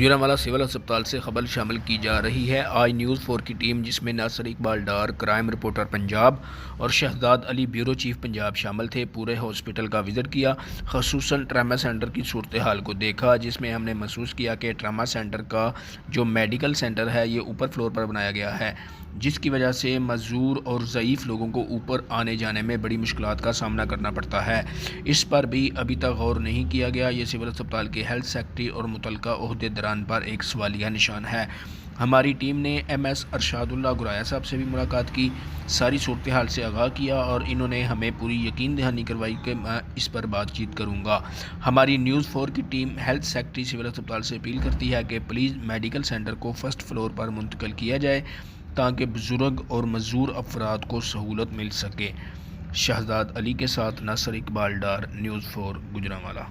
Gujranwala civil ہسپتال سے خبر شامل کی جا رہی ہے۔ آج نیوز 4 کی ٹیم جس میں ناصر اقبال ڈار کرائم رپورٹر پنجاب اور شہزاد علی بیورو چیف پنجاب شامل تھے، پورے ہاسپٹل کا وزٹ کیا، خصوصاً ٹراما سینٹر کی صورتحال کو دیکھا، جس میں ہم نے محسوس کیا کہ ٹراما سینٹر کا جو میڈیکل سینٹر ہے یہ اوپر فلور پر بنایا گیا ہے، جس کی وجہ سے معذور اور ضعیف لوگوں کو اوپر آنے جانے میں بڑی مشکلات کا سامنا کرنا پڑتا ہے۔ اس پر بھی ابھی تک غور نہیں کیا گیا۔ یہ سول ہسپتال کے ہیلتھ سیکرٹری اور متعلقہ عہدیداران پر ایک سوالیہ نشان ہے۔ ہماری ٹیم نے ایم ایس ارشاد اللہ گرایا صاحب سے بھی ملاقات کی، ساری صورتحال سے آگاہ کیا اور انہوں نے ہمیں پوری یقین دہانی کروائی کہ میں اس پر بات چیت کروں گا۔ ہماری نیوز 4 کی ٹیم ہیلتھ سیکرٹری سول ہسپتال سے اپیل کرتی ہے کہ پلیز میڈیکل سینٹر کو فرسٹ فلور پر منتقل کیا جائے تاکہ بزرگ اور معذور افراد کو سہولت مل سکے۔ شہزاد علی کے ساتھ ناصر اقبال ڈار، نیوز 4 گجرانوالہ۔